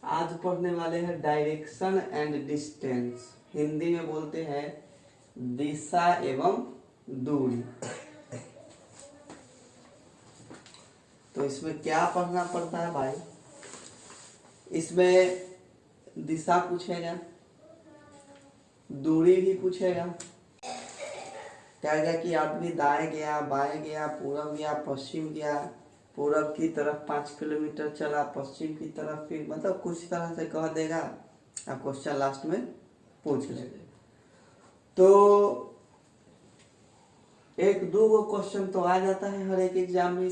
आज पढ़ने वाले हैं डायरेक्शन एंड डिस्टेंस। हिंदी में बोलते हैं दिशा एवं दूरी। तो इसमें क्या पढ़ना पड़ता है भाई? इसमें दिशा पूछेगा, दूरी भी पूछेगा। कहेगा कि आदमी दाएं गया, बाएं गया, पूरब गया, पश्चिम गया, पूरब की तरफ 5 किलोमीटर चला, पश्चिम की तरफ फिर मतलब कुछ तरह से कह देगा। आप क्वेश्चन लास्ट में पूछ लेंगे। तो एक दो गो क्वेश्चन तो आ जाता है हर एक एग्जाम में,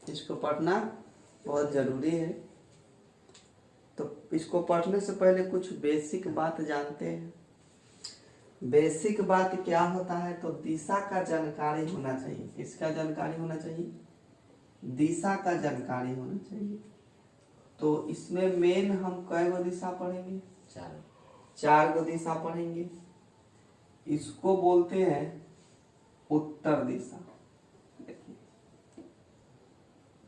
इसको पढ़ना बहुत जरूरी है। तो इसको पढ़ने से पहले कुछ बेसिक बात जानते हैं। बेसिक बात क्या होता है? तो दिशा का जानकारी होना चाहिए। किसका जानकारी होना चाहिए? दिशा का जानकारी होना चाहिए। तो इसमें मेन हम कै गो दिशा पढ़ेंगे? चार गो दिशा पढ़ेंगे। इसको बोलते हैं उत्तर दिशा।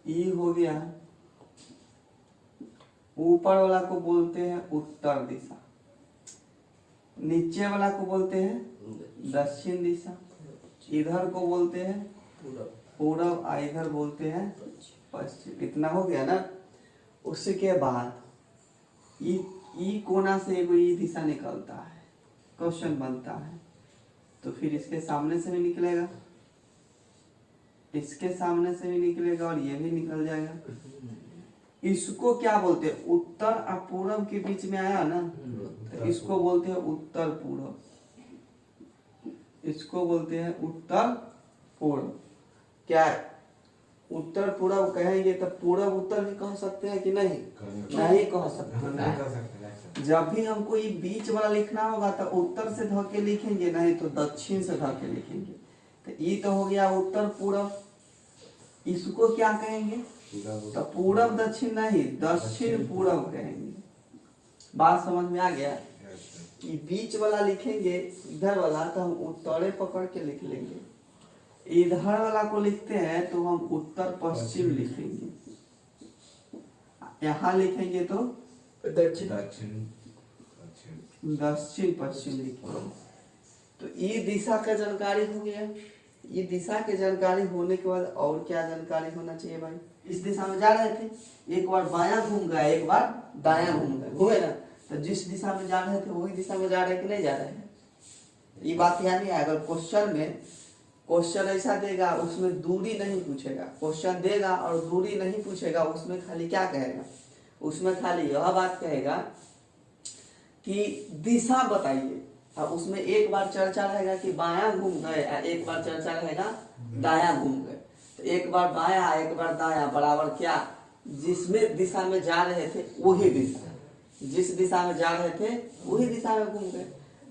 ई हो गया। ऊपर वाला को बोलते हैं उत्तर दिशा, नीचे वाला को बोलते हैं दक्षिण दिशा, इधर को बोलते हैं पूरब, इधर बोलते हैं पश्चिम। इतना हो गया ना। उसके बाद ई कोना से एगो ई दिशा निकलता है, क्वेश्चन बनता है। तो फिर इसके सामने से भी निकलेगा, इसके सामने से भी निकलेगा और ये भी निकल जाएगा। इसको क्या बोलते हैं? उत्तर और पूरब के बीच में आया ना, तो इसको बोलते हैं उत्तर पूरब। इसको बोलते हैं उत्तर पूरब। क्या उत्तर पूरब कहेंगे तो पूरब उत्तर भी कह सकते हैं कि नहीं? नहीं कह सकते। जब भी हमको ये बीच वाला लिखना होगा तो उत्तर से ध के लिखेंगे, नहीं तो दक्षिण से ध के लिखेंगे। तो ये तो हो गया उत्तर पूरब। इसको क्या कहेंगे? तो पूरब दक्षिण नहीं, दक्षिण पूरब कहेंगे। बात समझ में आ गया? ये बीच वाला लिखेंगे इधर वाला तो हम उत्तरे पकड़ के लिख लेंगे। इधर वाला को लिखते हैं तो हम उत्तर पश्चिम लिखेंगे। यहाँ लिखेंगे तो दक्षिण पश्चिम लिखेंगे। तो ये दिशा का जानकारी हो गया। ये दिशा के जानकारी होने के बाद और क्या जानकारी होना चाहिए भाई? इस दिशा में जा रहे थे, एक बार बायां घूम गए, एक बार दायां घूम गए, घूमे ना। तो जिस दिशा में जा रहे थे वही दिशा में जा रहे कि नहीं जा रहे हैं? ये बात ध्यान नहीं है। अगर क्वेश्चन में क्वेश्चन ऐसा देगा उसमें दूरी नहीं पूछेगा, क्वेश्चन देगा और दूरी नहीं पूछेगा, उसमें खाली क्या कहेगा? उसमें खाली यह बात कहेगा कि दिशा बताइए। और उसमें एक बार चर्चा रहेगा कि बायां घूम गए, एक बार चर्चा रहेगा दायां घूम गए। तो एक बार बायां एक बार दायां बराबर क्या? जिसमें दिशा में जा रहे थे वही दिशा, जिस दिशा में जा रहे थे वही दिशा में घूम गए।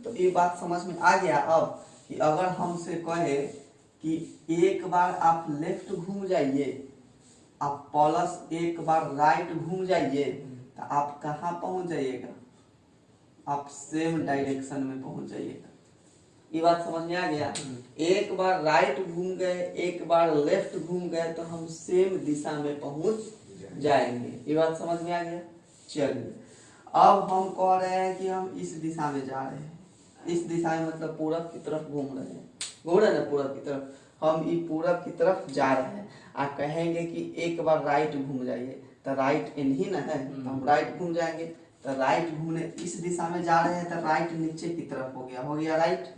तो ये बात समझ में आ गया अब कि अगर हमसे कहे कि एक बार आप लेफ्ट घूम जाइए, आप प्लस एक बार राइट घूम जाइए, तो आप कहाँ पहुंच जाइएगा? आप सेम डायरेक्शन में पहुंच जाइएगा। ये बात समझ में आ गया? एक बार राइट घूम गए, एक बार लेफ्ट घूम गए तो हम सेम दिशा में पहुंच जाएंगे। ये बात समझ में आ गया? चलिए, अब हम कह रहे हैं कि हम इस दिशा में जा रहे हैं। इस दिशा में मतलब पूरब की तरफ घूम रहे हैं, घूम रहे ना पूरब की तरफ। हम ये पूरब की तरफ जा रहे हैं। आप कहेंगे कि एक बार राइट घूम जाइए, तो राइट इन्हीं ना है, तो हम राइट घूम जाएंगे। तो राइट घूमने इस दिशा में जा रहे हैं तो राइट नीचे की तरफ हो गया राइट।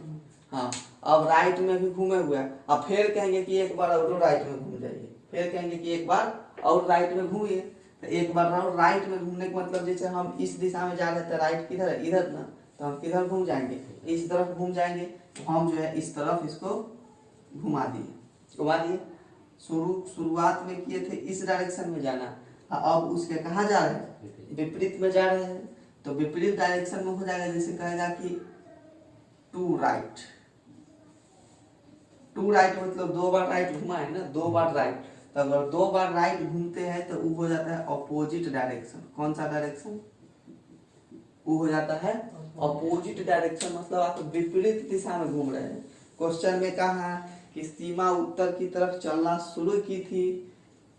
हाँ, अब राइट में भी घूमे हुए हैं। अब फिर कहेंगे कि एक बार और राइट में घूम जाइए, फिर कहेंगे कि एक बार और राइट में घूमिए। तो एक बार और राइट में घूमने का मतलब जैसे हम इस दिशा में जा रहे थे, राइट किधर है? इधर ना। तो हम किधर घूम जाएंगे? इस तरफ घूम जाएंगे। तो हम जो है इस तरफ इसको घुमा दिए। शुरुआत में किए थे इस डायरेक्शन में जाना, अब उसके कहाँ जा रहे हैं? विपरीत में जा रहे हैं। तो विपरीत डायरेक्शन में हो जाएगा। जैसे कहेगा कि टू राइट मतलब 2 बार राइट घुमा है ना, 2 बार राइट। तो अगर 2 बार राइट घूमते हैं तो वो हो जाता है अपोजिट डायरेक्शन। कौन सा डायरेक्शन? वो हो जाता है अपोजिट डायरेक्शन, मतलब आप विपरीत दिशा में घूम रहे हैं। क्वेश्चन में कहा कि सीमा उत्तर की तरफ चलना शुरू की थी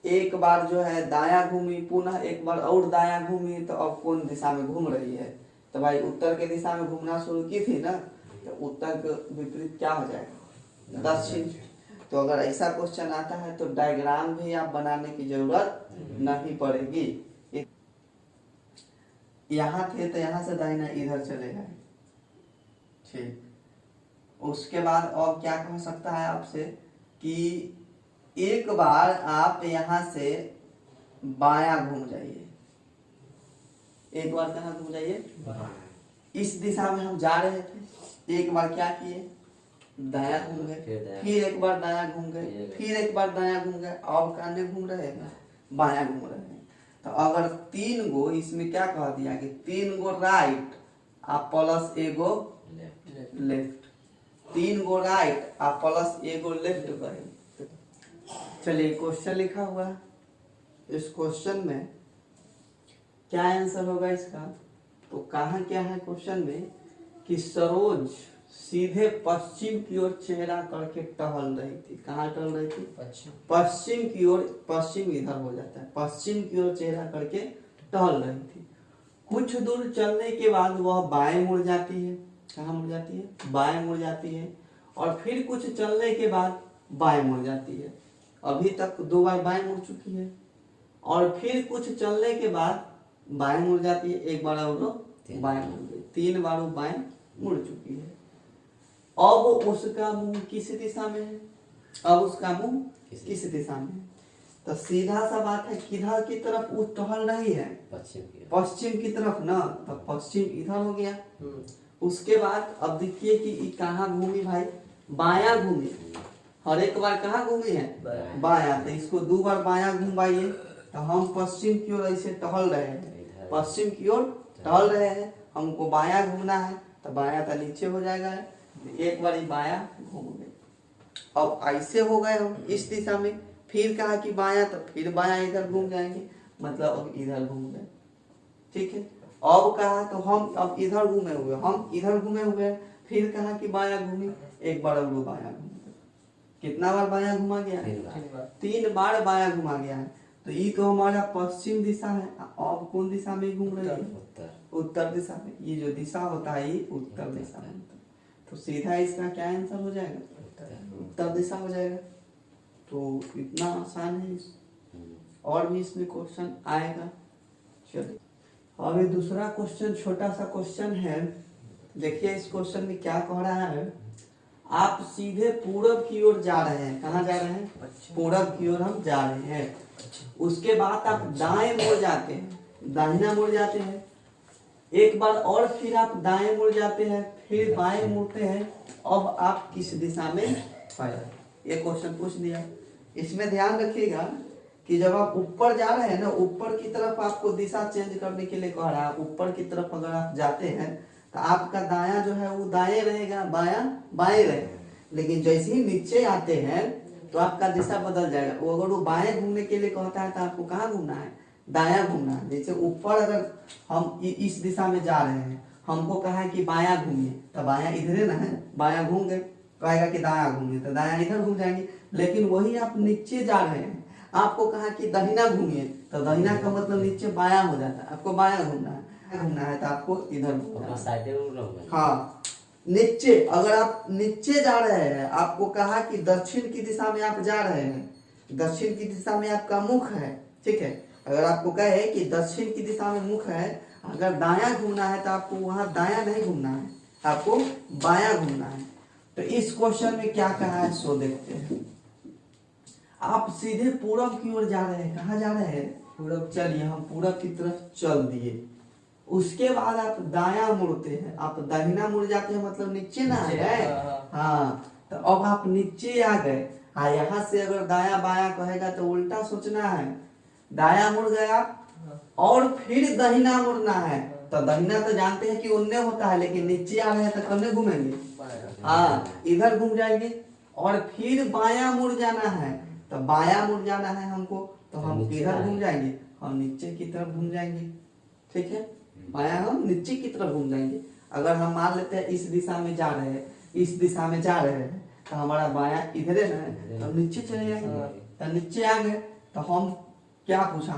एक बार जो है दायां घूमी, पुनः एक बार और दायां घूमी, तो अब कौन दिशा में घूम रही है? तो भाई उत्तर के दिशा में घूमना शुरू की थी ना, तो उत्तर के विपरीत क्या हो जाएगा? दक्षिण। तो अगर ऐसा क्वेश्चन आता है तो डायग्राम भी आप बनाने की जरूरत नहीं पड़ेगी। यहाँ थे तो यहाँ से दाहिना इधर चले गए, ठीक। उसके बाद और क्या कह सकता है आपसे कि एक बार आप यहाँ से बायां घूम जाइए। एक बार कहाँ घूम जाइए? इस दिशा में हम जा रहे थे, एक बार क्या किए? दायां घूम गए, फिर एक बार दायां घूम गए, फिर एक बार दायां घूम गए, और कहाँ घूम रहे हैं? बायां घूम रहे हैं। तो अगर 3 गो, इसमें क्या कह दिया कि 3 गो राइट आप प्लस एगो लेफ्ट, 3 गो राइट आप प्लस एगो लेफ्ट करें। चलिए क्वेश्चन लिखा हुआ है, इस क्वेश्चन में क्या आंसर होगा इसका? तो कहा क्या है क्वेश्चन में कि सरोज सीधे पश्चिम की ओर चेहरा करके टहल रही थी। कहाँ टहल रही थी? पश्चिम की ओर। पश्चिम इधर हो जाता है, पश्चिम की ओर चेहरा करके टहल रही थी। कुछ दूर चलने के बाद वह बाएं मुड़ जाती है। कहाँ मुड़ जाती है? बाएं मुड़ जाती है। और फिर कुछ चलने के बाद बाएं मुड़ जाती है। अभी तक 2 बार बाएं मुड़ चुकी है, और फिर कुछ चलने के बाद बाएं मुड़ जाती है, एक बार और बाएं मुड़ गई, 3 बार वो बाएं मुड़ चुकी है। अब उसका मुंह किस दिशा में है? अब उसका मुंह किस दिशा में है? तो सीधा सा बात है, किधर की तरफ वो टहल रही है? पश्चिम की तरफ ना, तो पश्चिम इधर हो गया। उसके बाद अब देखिए कि कहाँ घूमी भाई? बायां घूमी। हर एक बार कहाँ घूमी है? बायां। तो इसको 2 बार बायां घुमाइए, तो हम पश्चिम की ओर ऐसे टहल रहे हैं, पश्चिम की ओर टहल रहे हैं, हमको बायां घूमना है, तो बायां तो नीचे हो जाएगा, एक बार बायां घूम गए। अब ऐसे हो गए हम इस दिशा में, फिर कहा कि बायां, तो फिर बायां इधर घूम जाएंगे, मतलब अब इधर घूम गए, ठीक है। अब कहा तो हम अब इधर घूमे हुए, हम इधर घूमे हुए, फिर कहा कि बायां घूमी, एक बार अब बायां घूम गए। कितना बार बायां घुमा गया? 3 बार बायां घुमा गया है। तो ये तो हमारा पश्चिम दिशा है। अब कौन दिशा में घूम रही है? उत्तर दिशा में। ये जो दिशा होता है ये उत्तर दिशा में, तो सीधा इसका क्या आंसर हो जाएगा? उत्तर दिशा हो जाएगा। तो इतना आसान है। और भी इसमें क्वेश्चन आएगा। चलिए अभी दूसरा क्वेश्चन, छोटा सा क्वेश्चन है। देखिए इस क्वेश्चन में क्या कह रहा है, आप सीधे पूरब की ओर जा रहे हैं। कहाँ जा रहे हैं? पूरब की ओर हम जा रहे हैं। उसके बाद आप दाएं मुड़ जाते हैं, दाहिना मुड़ जाते हैं, एक बार और फिर आप दाएं मुड़ जाते हैं, फिर बाएं मुड़ते हैं। अब आप किस दिशा में? ये क्वेश्चन पूछ दिया। इसमें ध्यान रखिएगा कि जब आप ऊपर जा रहे हैं ना, ऊपर की तरफ आपको दिशा चेंज करने के लिए कह रहा है। ऊपर की तरफ अगर आप जाते हैं तो आपका दायां जो है वो दाएं रहेगा, बायां बाएं रहेगा। लेकिन जैसे ही नीचे आते हैं तो आपका दिशा बदल जाएगा। वो अगर वो बाएं घूमने के लिए कहता है तो आपको कहाँ घूमना है? दायां घूमना है। जैसे ऊपर अगर हम इस दिशा में जा रहे हैं, हमको कहा है कि बायां घूमिए, तो बायां इधर ना है, बायां घूम गए, कहेगा कि दायां घूमिए, तो दायां इधर घूम जाएंगे। लेकिन वही आप नीचे जा रहे हैं, आपको कहा कि दाहिना घूमिए, तो दाहिना का मतलब नीचे बायां हो जाता है, आपको बायां घूमना है। तो आपको इधर घूमना है। हाँ, नीचे अगर आप नीचे जा रहे हैं, आपको कहा कि दक्षिण की दिशा में आप जा रहे हैं, दक्षिण की दिशा में आपका मुख है, ठीक है। अगर आपको कहे कि दक्षिण की दिशा में मुख है, अगर दायां घूमना है तो आपको वहां दायां नहीं घूमना है, आपको बायां घूमना है। तो इस क्वेश्चन में क्या कहा है सो देखते हैं। आप सीधे पूरब की ओर जा रहे हैं। कहाँ जा रहे हैं? पूरब। चलिए हम पूरब की तरफ चल दिए। उसके बाद आप दायां मुड़ते हैं, आप दाहिना मुड़ जाते हैं, मतलब नीचे ना है। हाँ, तो अब आप नीचे आ गए। हाँ, यहाँ से अगर दायां बायां कहेगा तो उल्टा सोचना है। दायां मुड़ गए आप और फिर दाहिना मुड़ना है। तो दाहिना तो जानते हैं कि उन्ने होता है, लेकिन नीचे आ रहे हैं तो कन्ने घूमेंगे? हाँ, इधर घूम जाएंगे और फिर बायां मुड़ जाना है। तो बायां मुड़ जाना है हमको, तो हम किधर घूम जाएंगे? हम नीचे की तरफ घूम जाएंगे, ठीक है। बायां हम नीचे की तरफ घूम जाएंगे। अगर हम मान लेते हैं इस दिशा में जा रहे हैं, इस दिशा में जा रहे हैं, तो हमारा बायां इधर है ना, तो नीचे चले जाएंगे। तो नीचे आ गए, तो हम क्या पूछा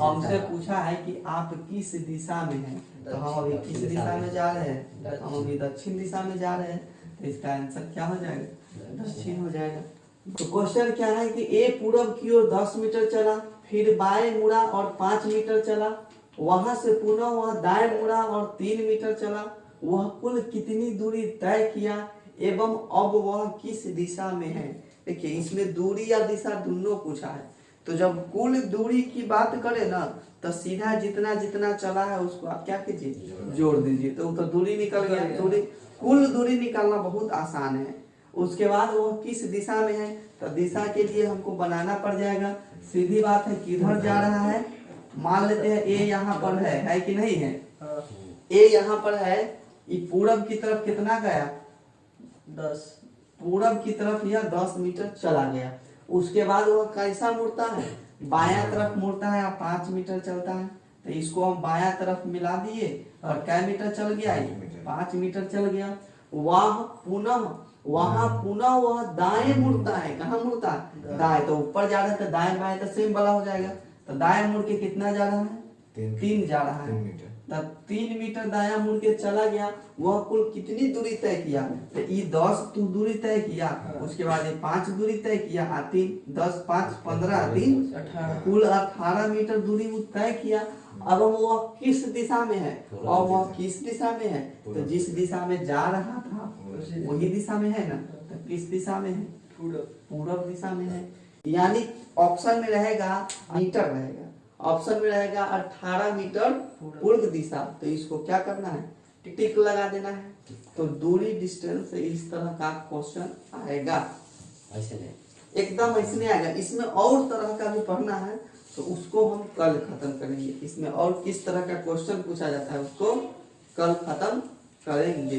हमसे पूछा है कि आप किस दिशा में हैं, तो हम अभी किस दिशा में जा रहे हैं, हम अभी दक्षिण दिशा में जा रहे हैं, तो इसका आंसर क्या हो जाएगा, दक्षिण हो जाएगा। तो क्वेश्चन क्या है कि ए पूरब की ओर 10 मीटर चला, फिर बाएं मुड़ा और 5 मीटर चला, वहां से पुनः वह दाएं मुड़ा और 3 मीटर चला, वह कुल कितनी दूरी तय किया एवं अब वह किस दिशा में है। देखिए इसमें दूरी या दिशा दोनों पूछा है, तो जब कुल दूरी की बात करें ना तो सीधा जितना जितना चला है उसको आप क्या कीजिए, जोड़ दीजिए, तो दूरी निकल गया। दूरी कुल दूरी निकालना बहुत आसान है। उसके बाद वो किस दिशा में है, तो दिशा के लिए हमको बनाना पड़ जाएगा। सीधी बात है किधर जा रहा है, मान लेते हैं ए यहाँ पर है कि नहीं है, ए यहाँ पर है, ये पूरब की तरफ कितना गया 10, पूरब की तरफ यह 10 मीटर चला गया। उसके बाद वह कैसा मुड़ता है, बायां तरफ मुड़ता है, 5 मीटर चलता है, तो इसको हम बायां तरफ मिला दिए और क्या मीटर चल गया, 5 मीटर चल गया। वहां पुनः वह दाएं मुड़ता है, कहाँ मुड़ता है, दाएं, तो ऊपर जा रहा है तो दाएं बाएं तो सेम वाला हो जाएगा, तो दाएं मुड़ के कितना जा रहा है, 3 जा रहा है, तो 3 मीटर दायां मुड़ के चला गया। वह कुल कितनी दूरी तय किया, तो ये 10 दूरी तय किया, उसके बाद ये 5 दूरी तय किया, 3 10 5 15 3 कुल 18 मीटर दूरी वो तय किया। अब वह किस दिशा में है, और वह किस दिशा में है, तो जिस दिशा में जा रहा था वही दिशा में है ना, तो किस दिशा में है, पूर्व दिशा में है। यानी ऑप्शन में रहेगा मीटर रहेगा, ऑप्शन में रहेगा 18 मीटर पूर्व दिशा, तो इसको क्या करना है, टिक लगा देना है। तो दूरी डिस्टेंस इस तरह का क्वेश्चन आएगा, ऐसे एकदम ऐसे नहीं आएगा। इसमें और तरह का भी पढ़ना है तो उसको हम कल खत्म करेंगे। इसमें और किस तरह का क्वेश्चन पूछा जाता है उसको कल खत्म करेंगे।